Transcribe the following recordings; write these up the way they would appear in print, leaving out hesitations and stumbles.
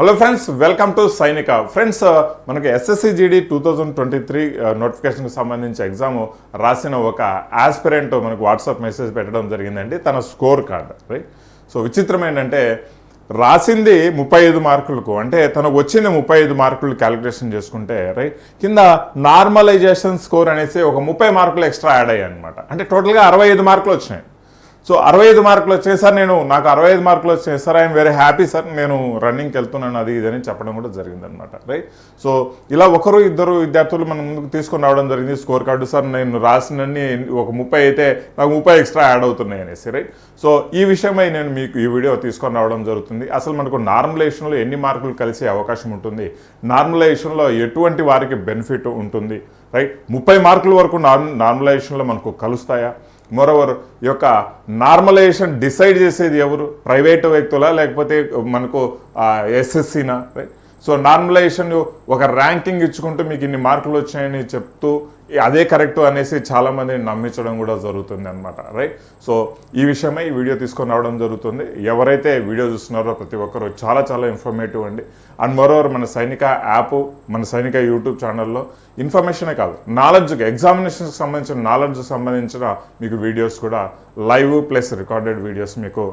Hello friends, welcome to సైనిక. Friends, మనకి SSC GD 2023 నోటిఫికేషన్కి సంబంధించి ఎగ్జామ్ రాసిన ఒక ఆస్పిరెంట్ మనకు వాట్సాప్ మెసేజ్ పెట్టడం జరిగిందండి, తన స్కోర్ కార్డ్. రైట్. సో విచిత్రం ఏంటంటే రాసింది 35 మార్కులకు, అంటే తనకు వచ్చింది 35 మార్కులు క్యాలిక్యులేషన్ చేసుకుంటే రైట్ కింద నార్మలైజేషన్ స్కోర్ అనేసి ఒక 30 మార్కులు ఎక్స్ట్రా యాడ్ అయ్యాయి అనమాట. అంటే టోటల్గా 65 మార్కులు వచ్చినాయి. సో 65 మార్కులు వచ్చాయి సార్, నాకు 65 మార్కులు వచ్చాయి sir, I'm very happy sir, నేను రన్నింగ్కి వెళ్తున్నాను అది ఇదని చెప్పడం కూడా జరిగిందనమాట. రైట్. సో ఇలా ఒకరు ఇద్దరు విద్యార్థులు మన ముందుకు తీసుకొని రావడం జరిగింది స్కోర్ కార్డు. సార్ నేను రాసినన్ని ఒక 30 అయితే నాకు 30 ఎక్స్ట్రా యాడ్ అవుతున్నాయి అనేసి. రైట్. సో ఈ విషయమై నేను మీకు ఈ వీడియో తీసుకొని రావడం జరుగుతుంది. అసలు మనకు నార్మలైజేషన్లో ఎన్ని మార్కులు కలిసే అవకాశం ఉంటుంది, నార్మలైజేషన్లో ఎటువంటి వారికి బెనిఫిట్ ఉంటుంది, రైట్ 30 మార్కుల వరకు నార్మలైజేషన్లో మనకు కలుస్తాయా, మోరోవర్ ఈ యొక్క నార్మలైజేషన్ డిసైడ్ చేసేది ఎవరు, ప్రైవేటు వ్యక్తులా లేకపోతే మనకు ఎస్ఎస్సీనా. రైట్. సో నార్మలైజేషన్ ఒక ర్యాంకింగ్ ఇచ్చుకుంటూ మీకు ఇన్ని మార్కులు వచ్చాయని చెప్తూ అదే కరెక్ట్ అనేసి చాలామందిని నమ్మించడం కూడా జరుగుతుంది అనమాట. రైట్. సో ఈ విషయమై ఈ వీడియో తీసుకొని రావడం జరుగుతుంది. ఎవరైతే వీడియో చూస్తున్నారో ప్రతి ఒక్కరు చాలా చాలా ఇన్ఫర్మేటివ్ అండి. అండ్ మరోవర్ మన సైనిక యాప్, మన సైనిక యూట్యూబ్ ఛానల్లో ఇన్ఫర్మేషనే కాదు, నాలెడ్జ్కి, ఎగ్జామినేషన్కి సంబంధించిన నాలెడ్జ్కి సంబంధించిన మీకు వీడియోస్ కూడా లైవ్ ప్లస్ రికార్డెడ్ వీడియోస్ మీకు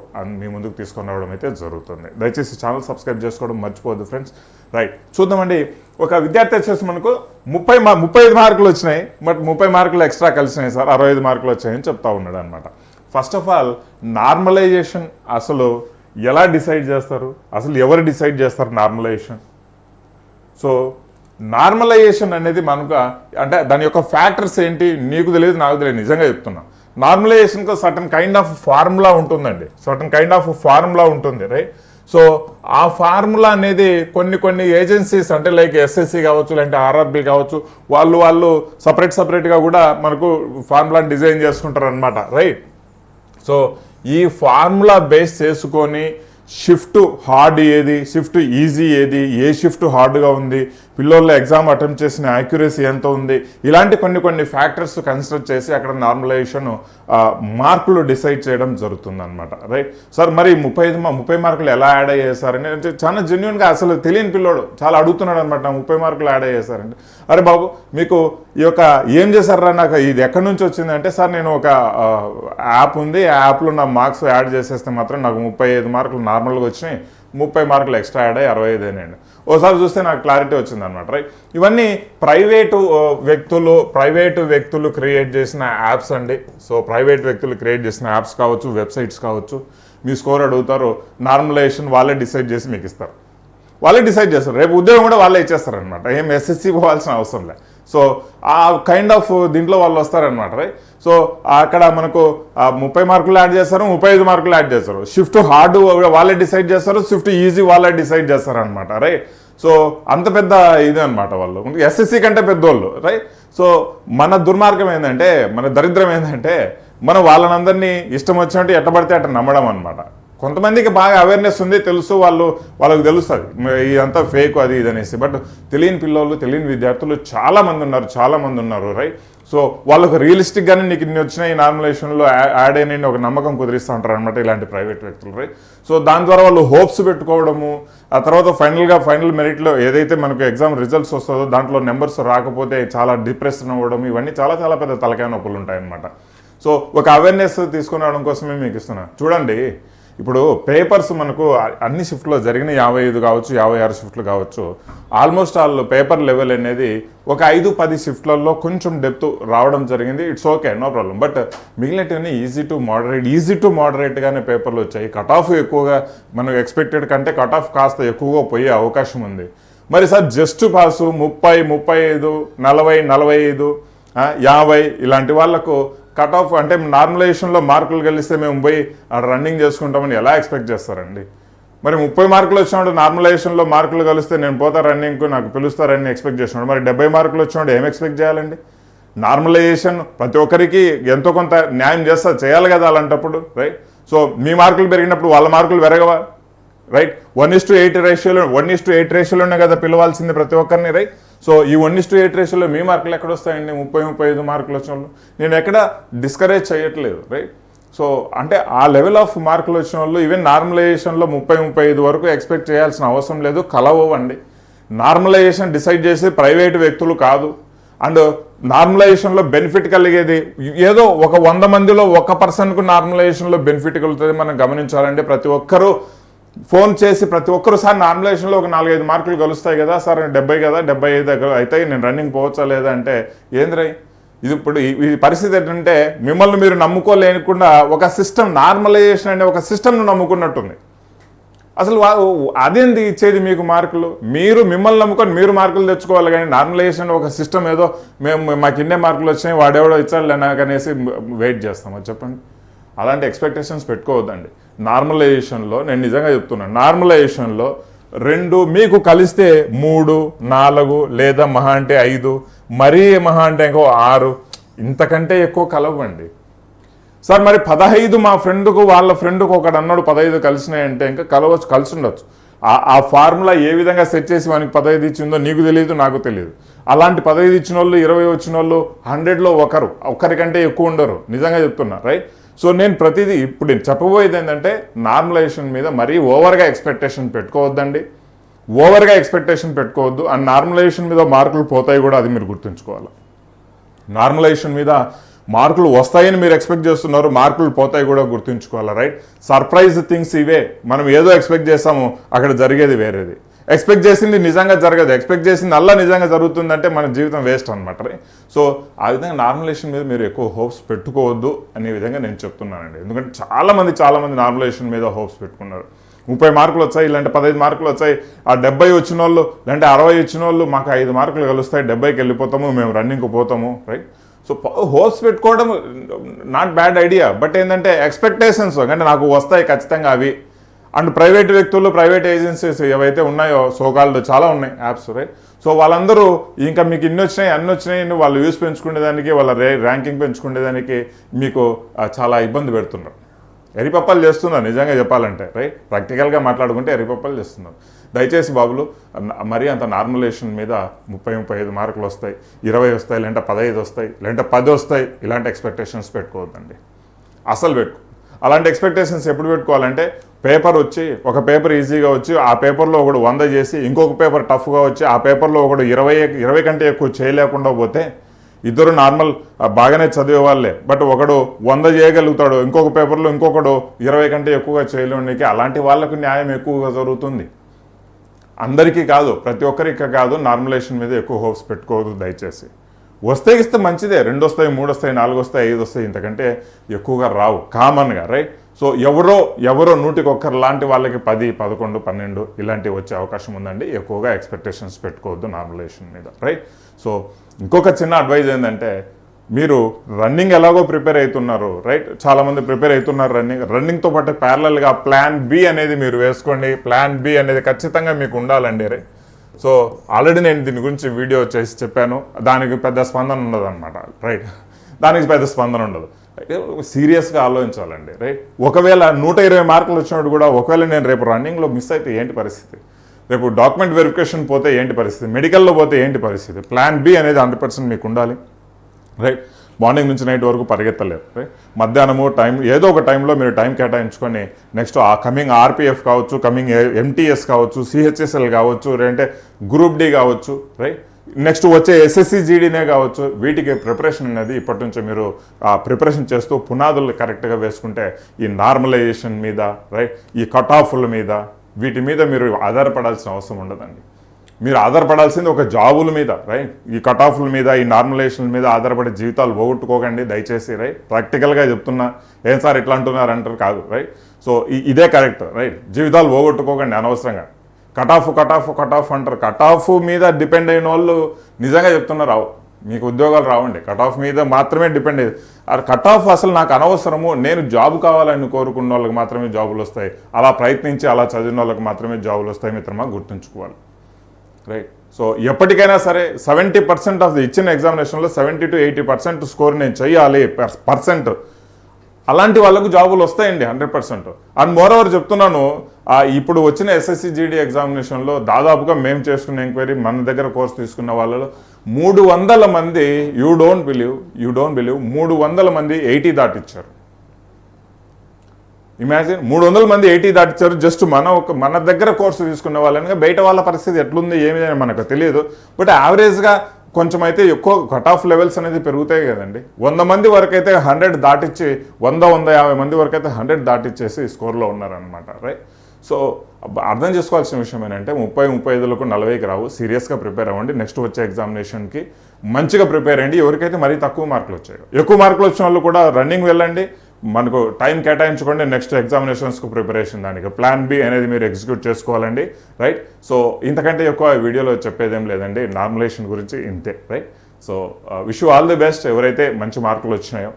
మీ ముందుకు తీసుకొని రావడం అయితే జరుగుతుంది. దయచేసి ఛానల్ సబ్స్క్రైబ్ చేసుకోవడం మర్చిపోవద్దు ఫ్రెండ్స్. రైట్. చూద్దామండి. ఒక విద్యార్థి వచ్చేసి మనకు 35 మార్కులు వచ్చినాయి, బట్ 30 మార్కులు ఎక్స్ట్రా కలిసినాయి సార్, 65 మార్కులు వచ్చాయని చెప్తా ఉన్నాడు అనమాట. ఫస్ట్ ఆఫ్ ఆల్ నార్మలైజేషన్ అసలు ఎలా డిసైడ్ చేస్తారు, అసలు ఎవరు డిసైడ్ చేస్తారు నార్మలైజేషన్? సో నార్మలైజేషన్ అనేది మనకు అంటే దాని యొక్క ఫ్యాక్టర్స్ ఏంటి నీకు తెలియదు, నాకు తెలియదు, నిజంగా చెప్తున్నా. నార్మలైజేషన్కి సర్టన్ కైండ్ ఆఫ్ ఫార్ములా ఉంటుందండి, సర్టన్ కైండ్ ఆఫ్ ఫార్ములా ఉంటుంది. రైట్. సో ఆ ఫార్ములా అనేది కొన్ని ఏజెన్సీస్ అంటే లైక్ ఎస్ఎస్సి కావచ్చు, లేదంటే ఆర్ఆర్బి కావచ్చు, వాళ్ళు సపరేట్గా కూడా మనకు ఫార్ములాని డిజైన్ చేసుకుంటారు అనమాట. రైట్. సో ఈ ఫార్ములా బేస్ చేసుకొని షిఫ్ట్ హార్డ్ ఏది, షిఫ్ట్ ఈజీ ఏది, ఏ షిఫ్ట్ హార్డ్గా ఉంది, పిల్లల్లో ఎగ్జామ్ అటెంప్ట్ చేసిన యాక్యురసీ ఎంత ఉంది, ఇలాంటి కొన్ని ఫ్యాక్టర్స్ కన్సిడర్ చేసి అక్కడ నార్మలైజేషన్ మార్కులు డిసైడ్ చేయడం జరుగుతుంది అనమాట. రైట్. సార్ మరి 30 మార్కులు ఎలా యాడ్ అయ్యాయి సార్ అని అంటే చాలా జెన్యున్గా అసలు తెలియని పిల్లోడు చాలా అడుగుతున్నాడు అనమాట. 30 మార్కులు యాడ్ అయ్యాయి సార్ అంటే, అరే బాబు మీకు ఈ యొక్క ఏం చేశారా, నాకు ఇది ఎక్కడి నుంచి వచ్చింది అంటే, సార్ నేను ఒక యాప్ ఉంది, ఆ యాప్లో నా మార్క్స్ యాడ్ చేసేస్తే మాత్రం నాకు 35 మార్కులు నార్మల్గా వచ్చినాయి, 30 మార్కులు ఎక్స్ట్రా యాడ్ అయ్యి 65 అయినాయండి. ఓసారి చూస్తే నాకు క్లారిటీ వచ్చింది అనమాట. రైట్. ఇవన్నీ ప్రైవేటు వ్యక్తులు క్రియేట్ చేసిన యాప్స్ అండి. సో ప్రైవేట్ వ్యక్తులు క్రియేట్ చేసిన యాప్స్ కావచ్చు, వెబ్సైట్స్ కావచ్చు. మీ స్కోర్ అడుగుతారు, నార్మలైజేషన్ వాళ్ళే డిసైడ్ చేసి మీకు ఇస్తారు, వాళ్ళే డిసైడ్ చేస్తారు. రేపు ఉద్యోగం కూడా వాళ్ళే ఇచ్చేస్తారనమాట, ఏం ఎస్ఎస్సి పోవాల్సిన అవసరం లేదు. సో ఆ కైండ్ ఆఫ్ దీంట్లో వాళ్ళు వస్తారనమాట. రైట్. సో అక్కడ మనకు 30 మార్కులు యాడ్ చేస్తారు, 35 మార్కులు యాడ్ చేస్తారు. షిఫ్ట్ హార్డ్ వాళ్ళే డిసైడ్ చేస్తారు, షిఫ్ట్ ఈజీ వాళ్ళే డిసైడ్ చేస్తారు అనమాట. రైట్. సో అంత పెద్ద ఇది అనమాట వాళ్ళు, ఎస్ఎస్సి కంటే పెద్దోళ్ళు. రైట్. సో మన దుర్మార్గం ఏంటంటే, మన దరిద్రం ఏంటంటే, మనం వాళ్ళనందరినీ ఇష్టం వచ్చినట్టు ఎట్టబడితే అట్ట నమ్మడం అనమాట. కొంతమందికి బాగా అవేర్నెస్ ఉంది, తెలుసు, వాళ్ళకు తెలుస్తుంది ఇదంతా ఫేక్ అది ఇది అనేసి. బట్ తెలియని పిల్లలు, తెలియని విద్యార్థులు చాలామంది ఉన్నారు. రైట్. సో వాళ్ళకు రియలిస్టిక్గానే నీకు ఇన్ని వచ్చినాయి నార్మలైజేషన్లో యాడ్ అయిన ఒక నమ్మకం కుదిరిస్తూ ఉంటారు అనమాట ఇలాంటి ప్రైవేట్ వ్యక్తులు. రైట్. సో దాని ద్వారా వాళ్ళు హోప్స్ పెట్టుకోవడము, ఆ తర్వాత ఫైనల్ మెరిట్లో ఏదైతే మనకు ఎగ్జామ్ రిజల్ట్స్ వస్తుందో దాంట్లో నెంబర్స్ రాకపోతే చాలా డిప్రెషన్ అవ్వడం, ఇవన్నీ చాలా పెద్ద తలకాయ నొప్పులు ఉంటాయన్నమాట. సో ఒక అవేర్నెస్ తీసుకుని రావడం కోసమే మీకు ఇస్తున్నా. చూడండి, ఇప్పుడు పేపర్స్ మనకు అన్ని షిఫ్ట్లో జరిగిన 55 కావచ్చు, 56 షిఫ్ట్లు కావచ్చు, ఆల్మోస్ట్ ఆల్ పేపర్ లెవెల్ అనేది ఒక 5-10 షిఫ్ట్లలో కొంచెం డెప్త్ రావడం జరిగింది. It's okay, no problem. But మిగిలినవన్నీ ఈజీ టు మోడరేట్గానే పేపర్లు వచ్చాయి. కట్ ఆఫ్ ఎక్కువగా మనకు ఎక్స్పెక్టెడ్ కంటే కట్ ఆఫ్ కాస్త ఎక్కువగా పోయే అవకాశం ఉంది. మరి సార్ జస్ట్ పాసు 30, 35, 40, 45, 50 ఇలాంటి వాళ్లకు కట్ ఆఫ్ అంటే నార్మలైజేషన్లో మార్కులు కలిస్తే మేము పోయి రన్నింగ్ చేసుకుంటామని ఎలా ఎక్స్పెక్ట్ చేస్తారండి? మరి 30 మార్కులు వచ్చినప్పుడు నార్మలైజేషన్లో మార్కులు కలిస్తే నేను పోతా రన్నింగ్కు, నాకు పిలుస్తారని ఎక్స్పెక్ట్ చేస్తున్నాడు. మరి 70 మార్కులు వచ్చినప్పుడు ఏం ఎక్స్పెక్ట్ చేయాలండి? నార్మలైజేషన్ ప్రతి ఒక్కరికి ఎంతో కొంత న్యాయం చేయాలి కదా అలాంటప్పుడు. రైట్. సో మీ మార్కులు పెరిగినప్పుడు వాళ్ళ మార్కులు పెరగవా? రైట్. 1:8 రేషియోలోనే కదా పిలవాల్సింది ప్రతి ఒక్కరిని. రైట్. సో ఈ 1:8 రేషియోలో మీ మార్కులు ఎక్కడ వస్తాయండి? 30-35 మార్కులు వచ్చిన వాళ్ళు నేను ఎక్కడ డిస్కరేజ్ చేయట్లేదు. రైట్. సో అంటే ఆ లెవెల్ ఆఫ్ మార్కులు వచ్చిన వాళ్ళు ఈవెన్ నార్మలైజేషన్లో 30-35 వరకు ఎక్స్పెక్ట్ చేయాల్సిన అవసరం లేదు, కలవండి. నార్మలైజేషన్ డిసైడ్ చేసి ప్రైవేటు వ్యక్తులు కాదు. అండ్ నార్మలైజేషన్లో బెనిఫిట్ కలిగేది ఏదో ఒక 100 మందిలో 1% నార్మలైజేషన్లో బెనిఫిట్ కలుగుతుంది మనం గమనించాలంటే. ప్రతి ఒక్కరూ ఫోన్ చేసి ప్రతి ఒక్కరు సార్ నార్మలైజేషన్లో ఒక 4-5 మార్కులు కలుస్తాయి కదా సార్, 70 కదా 75 అవుతాయి, నేను రన్నింగ్ పోవచ్చా లేదా అంటే ఏంద్రై ఇది. ఇప్పుడు ఈ పరిస్థితి ఏంటంటే మిమ్మల్ని మీరు నమ్ముకోలేకుండా ఒక సిస్టమ్, నార్మలైజేషన్ అనే ఒక సిస్టమ్ను నమ్ముకున్నట్టుంది. అసలు అదేంది ఇచ్చేది మీకు మార్కులు? మీరు మిమ్మల్ని నమ్ముకొని మీరు మార్కులు తెచ్చుకోవాలి, కానీ నార్మలైజేషన్ ఒక సిస్టమ్ ఏదో మాకు ఇన్నే మార్కులు వచ్చినాయి వాడెవడో ఇచ్చాడు అనేసి వెయిట్ చేస్తామా చెప్పండి? అలాంటి ఎక్స్పెక్టేషన్స్ పెట్టుకోవద్దండి. నార్మలైజేషన్లో నేను నిజంగా చెప్తున్నాను, నార్మలైజేషన్లో 2 మీకు కలిస్తే 3, 4 లేదా మహా అంటే 5, మరీ మహా అంటే ఇంకో 6, ఇంతకంటే ఎక్కువ కలవండి. సార్ మరి 15 మా ఫ్రెండ్కు వాళ్ళ ఫ్రెండ్కు ఒకడు అన్నాడు 15 కలిసినాయంటే ఇంకా కలిసి ఉండొచ్చు. ఆ ఫార్ములా ఏ విధంగా సెట్ చేసి మనకి 15 ఇచ్చిందో నీకు తెలియదు, నాకు తెలియదు. అలాంటి 15 ఇచ్చిన వాళ్ళు 20 వచ్చిన వాళ్ళు 100లో ఒకరికంటే ఎక్కువ ఉండరు, నిజంగా చెప్తున్నా, రైట్? సో నేను ప్రతిదీ ఇప్పుడు నేను చెప్పబోయేది ఏంటంటే నార్మలైజేషన్ మీద మరీ ఓవర్గా ఎక్స్పెక్టేషన్ పెట్టుకోవద్దండి, ఓవర్గా ఎక్స్పెక్టేషన్ పెట్టుకోవద్దు. అండ్ నార్మలైజేషన్ మీద మార్కులు పోతాయి కూడా, అది మీరు గుర్తుంచుకోవాలి. నార్మలైజేషన్ మీద మార్కులు వస్తాయని మీరు ఎక్స్పెక్ట్ చేస్తున్నారు, మార్కులు పోతాయి కూడా గుర్తుంచుకోవాలి, రైట్? సర్ప్రైజ్ థింగ్స్ ఇవే. మనం ఏదో ఎక్స్పెక్ట్ చేస్తాము, అక్కడ జరిగేది వేరేది. ఎక్స్పెక్ట్ చేసింది నిజంగా జరగదు, ఎక్స్పెక్ట్ చేసింది అలా నిజంగా జరుగుతుందంటే మన జీవితం వేస్ట్ అనమాట, రైట్? సో ఆ విధంగా నార్మలైజేషన్ మీద మీరు ఎక్కువ హోప్స్ పెట్టుకోవద్దు అనే విధంగా నేను చెప్తున్నానండి. ఎందుకంటే చాలామంది నార్మలైజేషన్ మీద హోప్స్ పెట్టుకున్నారు. 30 మార్కులు వచ్చాయి, ఇలాంటి 15 మార్కులు వచ్చాయి, ఆ 70 వచ్చిన వాళ్ళు లేదంటే 60 వచ్చిన వాళ్ళు మాకు 5 మార్కులు కలుస్తాయి, 70కి వెళ్ళిపోతాము, మేము రన్నింగ్కి పోతాము, రైట్? సో హోప్స్ పెట్టుకోవడం నాట్ బ్యాడ్ ఐడియా, బట్ ఏంటంటే ఎక్స్పెక్టేషన్స్ అంటే నాకు వస్తాయి ఖచ్చితంగా అవి. అండ్ ప్రైవేట్ వ్యక్తులు, ప్రైవేట్ ఏజెన్సీస్ ఏవైతే ఉన్నాయో సోకాల్డ్ చాలా ఉన్నాయి యాప్స్, రైట్? సో వాళ్ళందరూ ఇంకా మీకు ఇన్ని వచ్చినాయి అన్ని వచ్చినాయి వాళ్ళు వ్యూస్ పెంచుకునేదానికి, వాళ్ళ ర్యాంకింగ్ పెంచుకునేదానికి మీకు చాలా ఇబ్బంది పెడుతున్నారు, ఎరిపప్పాలు చేస్తున్నారు నిజంగా చెప్పాలంటే, రైట్? ప్రాక్టికల్గా మాట్లాడుకుంటే ఎరిపప్పాలు చేస్తున్నారు. దయచేసి బాబులు మరీ అంత నార్మలైజేషన్ మీద 30-35 మార్కులు వస్తాయి, 20 వస్తాయి, లేదంటే 15 వస్తాయి, లేదంటే 10 వస్తాయి, ఇలాంటి ఎక్స్పెక్టేషన్స్ పెట్టుకోవద్దండి, అసలు పెట్టుకో. అలాంటి ఎక్స్పెక్టేషన్స్ ఎప్పుడు పెట్టుకోవాలంటే పేపర్ వచ్చి ఒక పేపర్ ఈజీగా వచ్చి ఆ పేపర్లో ఒకడు 100 చేసి ఇంకొక పేపర్ టఫ్గా వచ్చి ఆ పేపర్లో ఒకడు 20 కంటే ఎక్కువ చేయలేకుండా పోతే ఇద్దరు నార్మల్ బాగానే చదివే వాళ్ళే, బట్ ఒకడు 100 చేయగలుగుతాడు, ఇంకొక పేపర్లో ఇంకొకడు 20 కంటే ఎక్కువగా చేయలేనికి. అలాంటి వాళ్ళకు న్యాయం ఎక్కువగా జరుగుతుంది, అందరికీ కాదు, ప్రతి ఒక్కరికి కాదు. నార్మలైజేషన్ మీద ఎక్కువ హోప్స్ పెట్టుకోవద్దు దయచేసి. వస్తే ఇస్తే మంచిదే, 2 వస్తాయి, 3 వస్తాయి, 4 వస్తాయి, 5 వస్తాయి, ఇంతకంటే ఎక్కువగా రావు కామన్గా, రైట్? సో ఎవరో 100కి లాంటి వాళ్ళకి 10, 11, 12 ఇలాంటివి వచ్చే అవకాశం ఉందండి. ఎక్కువగా ఎక్స్పెక్టేషన్స్ పెట్టుకోవద్దు నార్మలైజేషన్ మీద, రైట్? సో ఇంకొక చిన్న అడ్వైజ్ ఏంటంటే మీరు రన్నింగ్ ఎలాగో ప్రిపేర్ అవుతున్నారు, రైట్? చాలామంది ప్రిపేర్ అవుతున్నారు రన్నింగ్తో పాటు ప్యారలల్గా ప్లాన్ బి అనేది మీరు వేసుకోండి. ప్లాన్ బి అనేది ఖచ్చితంగా మీకు ఉండాలండి, రైట్? సో ఆల్రెడీ నేను దీని గురించి వీడియో చేసి చెప్పాను, దానికి పెద్ద స్పందన ఉండదు అనమాట, రైట్? దానికి పెద్ద స్పందన ఉండదు. సీరియస్గా ఆలోచించాలండి, రైట్? ఒకవేళ 120 మార్కులు వచ్చినప్పుడు కూడా ఒకవేళ నేను రేపు రన్నింగ్లో మిస్ అయితే ఏంటి పరిస్థితి? రేపు డాక్యుమెంట్ వెరిఫికేషన్ పోతే ఏంటి పరిస్థితి? మెడికల్లో పోతే ఏంటి పరిస్థితి? ప్లాన్ బి అనేది 100% మీకు ఉండాలి, రైట్? మార్నింగ్ నుంచి నైట్ వరకు పరిగెత్తలేరు, రైట్? మధ్యాహ్నము టైం ఏదో ఒక టైంలో మీరు టైం కేటాయించుకొని నెక్స్ట్ ఆ కమింగ్ ఆర్పిఎఫ్ కావచ్చు, కమింగ్ ఎంటీఎస్ కావచ్చు, సిహెచ్ఎస్ఎల్ కావచ్చు, లేదంటే గ్రూప్ డి కావచ్చు, రైట్? నెక్స్ట్ వచ్చే ఎస్ఎస్సి జీడీనే కావచ్చు, వీటికి ప్రిపరేషన్ అనేది ఇప్పటి నుంచి మీరు ప్రిపరేషన్ చేస్తూ పునాదులు కరెక్ట్గా వేసుకుంటే ఈ నార్మలైజేషన్ మీద, రైట్, ఈ కట్ ఆఫ్ల మీద, వీటి మీద మీరు ఆధారపడాల్సిన అవసరం ఉండదండి. మీరు ఆధారపడాల్సింది ఒక జాబుల మీద, రైట్? ఈ కట్ ఆఫ్ల మీద, ఈ నార్మలైజేషన్ మీద ఆధారపడే జీవితాలు పోగొట్టుకోకండి దయచేసి, రైట్? ప్రాక్టికల్గా చెప్తున్నా. ఏం సార్ ఇట్లా అంటున్నారు అంటారు, కాదు, రైట్? సో ఇదే కరెక్ట్, రైట్? జీవితాలు పోగొట్టుకోకండి అనవసరంగా. కట్ ఆఫ్ అంటారు. కట్ ఆఫ్ మీద డిపెండ్ అయిన వాళ్ళు నిజంగా చెప్తున్నారు రావు, మీకు ఉద్యోగాలు రావండి. కట్ ఆఫ్ మీద మాత్రమే డిపెండ్ అయ్యేది. కట్ ఆఫ్ అసలు నాకు అనవసరము, నేను జాబ్ కావాలని కోరుకున్న వాళ్ళకి మాత్రమే జాబులు వస్తాయి, అలా ప్రయత్నించి అలా చదివిన వాళ్ళకి మాత్రమే జాబులు వస్తాయి మిత్రమా, గుర్తుంచుకోవాలి, రైట్? సో ఎప్పటికైనా సరే 70% ఆఫ్ ది ఇచ్చిన ఎగ్జామినేషన్లో 70 to 80% స్కోర్ నేను చెయ్యాలి పర్సెంట్, అలాంటి వాళ్ళకు జాబులు వస్తాయండి 100%. అండ్ మోరోవర్ చెప్తున్నాను, ఇప్పుడు వచ్చిన ఎస్ఎస్సి జీడీ ఎగ్జామినేషన్లో దాదాపుగా మేము చేసుకున్న ఎంక్వైరీ, మన దగ్గర కోర్స్ తీసుకున్న వాళ్ళలో 300 మంది యూ డోంట్ బిలీవ్ 300 మంది 80 దాటిచ్చారు. ఇమాజిన్ 300 మంది 80 దాటిచ్చారు. జస్ట్ మన దగ్గర కోర్సు తీసుకునే వాళ్ళని, బయట వాళ్ళ పరిస్థితి ఎట్లుంది ఏమి అని మనకు తెలియదు. బట్ యావరేజ్గా కొంచెం అయితే ఎక్కువ కట్ ఆఫ్ లెవెల్స్ అనేది పెరుగుతాయి కదండి. 100 మంది వరకు అయితే 100 దాటిచ్చి 150 మంది వరకు అయితే 100 దాటిచ్చేసి స్కోర్లో ఉన్నారనమాట. రైట్. సో అర్థం చేసుకోవాల్సిన విషయం ఏంటంటే 35లకు 40కి రావు. సీరియస్గా ప్రిపేర్ అవ్వండి. నెక్స్ట్ వచ్చే ఎగ్జామినేషన్కి మంచిగా ప్రిపేర్ అయ్యండి. ఎవరికైతే మరీ తక్కువ మార్కులు వచ్చాయో, ఎక్కువ మార్కులు వచ్చిన వాళ్ళు కూడా రన్నింగ్ వెళ్ళండి. మనకు టైం కేటాయించుకోండి నెక్స్ట్ ఎగ్జామినేషన్స్కు ప్రిపరేషన్. దానికి ప్లాన్ బి అనేది మీరు ఎగ్జిక్యూట్ చేసుకోవాలండి. రైట్. సో ఇంతకంటే ఎక్కువ వీడియోలో చెప్పేదేం లేదండి. నార్మలైజేషన్ గురించి ఇంతే. Right. So wish you all the best. ఎవరైతే మంచి మార్కులు వచ్చినాయో,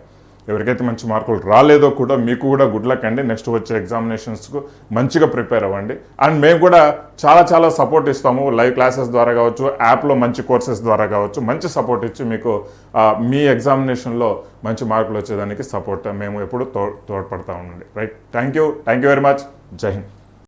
ఎవరికైతే మంచి మార్కులు రాలేదో కూడా మీకు కూడా గుడ్ లక్ అండి. నెక్స్ట్ వచ్చే ఎగ్జామినేషన్స్కు మంచిగా ప్రిపేర్ అవ్వండి. అండ్ మేము కూడా చాలా సపోర్ట్ ఇస్తాము. లైవ్ క్లాసెస్ ద్వారా కావచ్చు, యాప్లో మంచి కోర్సెస్ ద్వారా కావచ్చు, మంచి సపోర్ట్ ఇచ్చి మీకు మీ ఎగ్జామినేషన్లో మంచి మార్కులు వచ్చేదానికి సపోర్ట్ మేము ఎప్పుడు తోడ్పడతా ఉండండి. Right. Thank you very much. జై హింద్.